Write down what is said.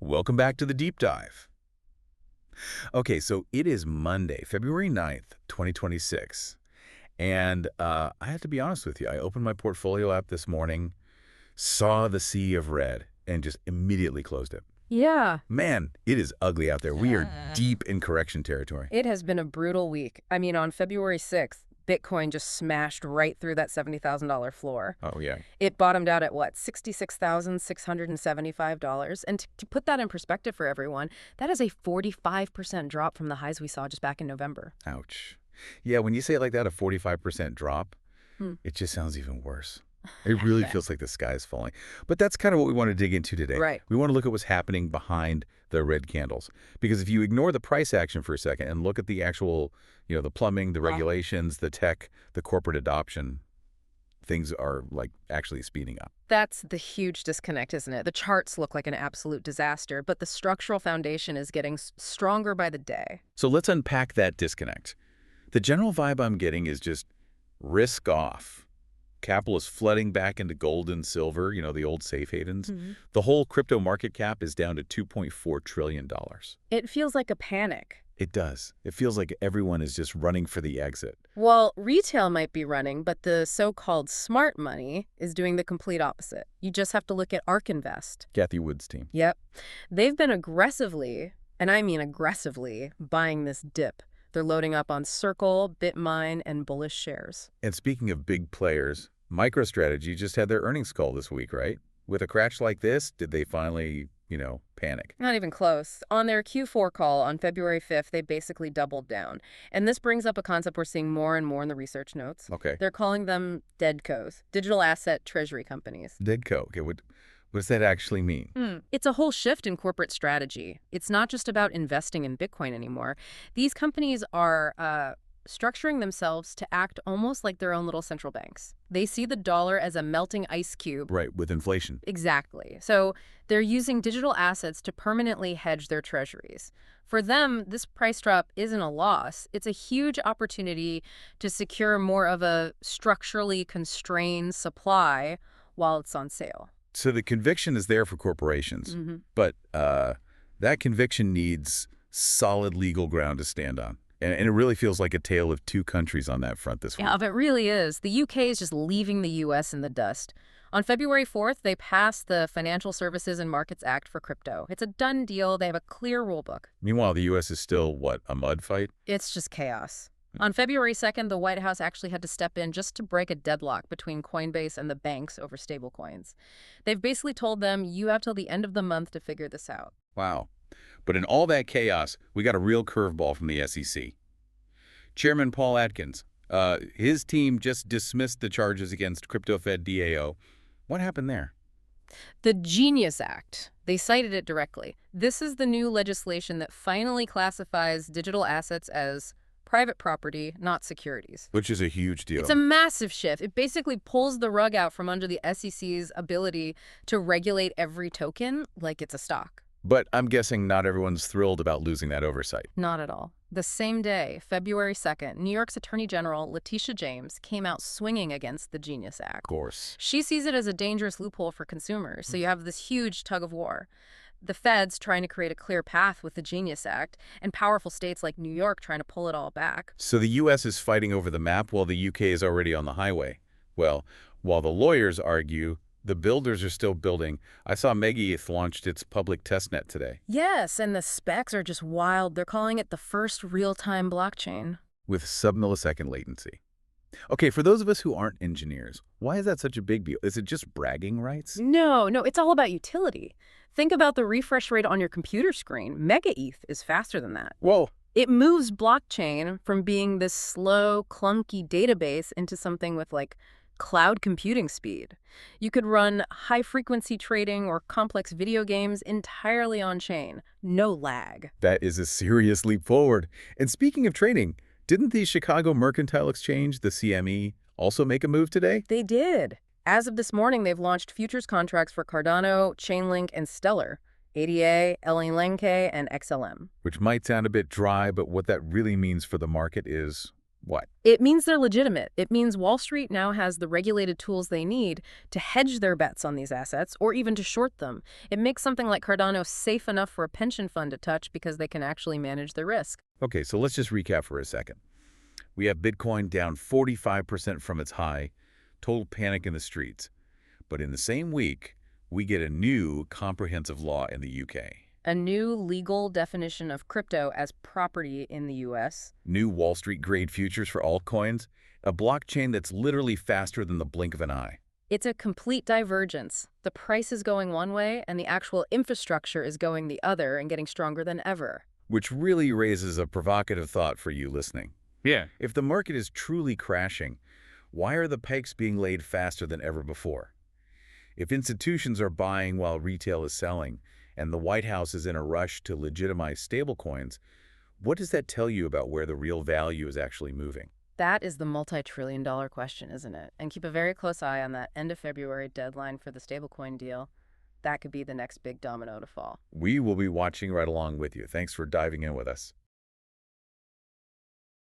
Welcome back to the deep dive. Okay, so it is Monday, February 9th, 2026. And I have to be honest with you. I opened my portfolio app this morning, saw the sea of red, and just immediately closed it. Yeah, Man, it is ugly out there. We are deep in correction territory. it has been a brutal week. I mean, on February 6th, Bitcoin just smashed right through that $70,000 floor. Oh, yeah. It bottomed out at what, $66,675? And to put that in perspective for everyone, that is a 45% drop from the highs we saw just back in November. Ouch. Yeah, when you say it like that, a 45% drop, Hmm. it just sounds even worse. It really feels like the sky is falling. But that's kind of what we want to dig into today. Right. We want to look at what's happening behind the red candles. Because if you ignore the price action for a second and look at the actual, the plumbing, the regulations, the tech, the corporate adoption, things are like actually speeding up. That's the huge disconnect, isn't it? The charts look like an absolute disaster, but the structural foundation is getting stronger by the day. So let's unpack that disconnect. The general vibe I'm getting is just risk off. Capital is flooding back into gold and silver, the old safe havens. The whole crypto market cap is down to $2.4 trillion. It feels like a panic. It does. It feels like everyone is just running for the exit. Well, retail might be running, but the so-called smart money is doing the complete opposite. You just have to look at Ark Invest. Kathy Wood's team. Yep. They've been aggressively, and I mean aggressively, buying this dip. They're loading up on Circle, Bitmine, and bullish shares. And speaking of big players, MicroStrategy just had their earnings call this week, right? With a crash like this, did they finally, panic? Not even close. On their Q4 call on February 5th, they basically doubled down. And this brings up a concept we're seeing more and more in the research notes. Okay. They're calling them DEDCOs, digital asset treasury companies. Deadco. Okay, what does that actually mean? It's a whole shift in corporate strategy. It's not just about investing in Bitcoin anymore. These companies are structuring themselves to act almost like their own little central banks. They see the dollar as a melting ice cube. Right, with inflation. Exactly. So they're using digital assets to permanently hedge their treasuries. For them, this price drop isn't a loss. It's a huge opportunity to secure more of a structurally constrained supply while it's on sale. So the conviction is there for corporations, but that conviction needs solid legal ground to stand on. And it really feels like a tale of two countries on that front this week. Yeah, it really is. The UK is just leaving the US in the dust. On February 4th, they passed the Financial Services and Markets Act for crypto. It's a done deal. They have a clear rulebook. Meanwhile, the U.S. is still, what, a mud fight? It's just chaos. On February 2nd, the White House actually had to step in just to break a deadlock between Coinbase and the banks over stablecoins. They've basically told them, you have till the end of the month to figure this out. Wow. But in all that chaos, we got a real curveball from the SEC. Chairman Paul Atkins, his team just dismissed the charges against CryptoFed DAO. What happened there? The Genius Act. They cited it directly. This is the new legislation that finally classifies digital assets as private property, not securities. Which is a huge deal. It's a massive shift. It basically pulls the rug out from under the SEC's ability to regulate every token like it's a stock. But I'm guessing not everyone's thrilled about losing that oversight. Not at all. The same day, February 2nd, New York's Attorney General Letitia James came out swinging against the Genius Act. Of course. She sees it as a dangerous loophole for consumers, so you have this huge tug of war. The feds trying to create a clear path with the Genius Act, and powerful states like New York trying to pull it all back. So the U.S. is fighting over the map while the U.K. is already on the highway. Well, while the lawyers argue, the builders are still building. I saw MegaETH launched its public testnet today. Yes, and the specs are just wild. They're calling it the first real-time blockchain. With sub-millisecond latency. Okay, for those of us who aren't engineers, why is that such a big deal? Is it just bragging rights? No, it's all about utility. Think about the refresh rate on your computer screen. MegaETH is faster than that. Whoa. It moves blockchain from being this slow, clunky database into something with, cloud computing speed. You could run high-frequency trading or complex video games entirely on-chain. No lag. That is a serious leap forward. And speaking of trading, didn't the Chicago Mercantile Exchange, the CME, also make a move today? They did. As of this morning, they've launched futures contracts for Cardano, Chainlink, and Stellar, ADA, Lenke, and XLM. Which might sound a bit dry, but what that really means for the market is, What? It means they're legitimate. It means Wall Street now has the regulated tools they need to hedge their bets on these assets or even to short them. It makes something like Cardano safe enough for a pension fund to touch because they can actually manage the risk. Okay, so let's just recap for a second. We have Bitcoin down 45% from its high, total panic in the streets. But in the same week, we get a new comprehensive law in the UK. A new legal definition of crypto as property in the US. New Wall Street grade futures for altcoins, a blockchain that's literally faster than the blink of an eye. It's a complete divergence. The price is going one way and the actual infrastructure is going the other and getting stronger than ever. Which really raises a provocative thought for you listening. Yeah. If the market is truly crashing, why are the pikes being laid faster than ever before? If institutions are buying while retail is selling, and the White House is in a rush to legitimize stablecoins, what does that tell you about where the real value is actually moving? That is the multi-trillion-dollar question, isn't it? And keep a very close eye on that end of February deadline for the stablecoin deal. That could be the next big domino to fall. We will be watching right along with you. Thanks for diving in with us.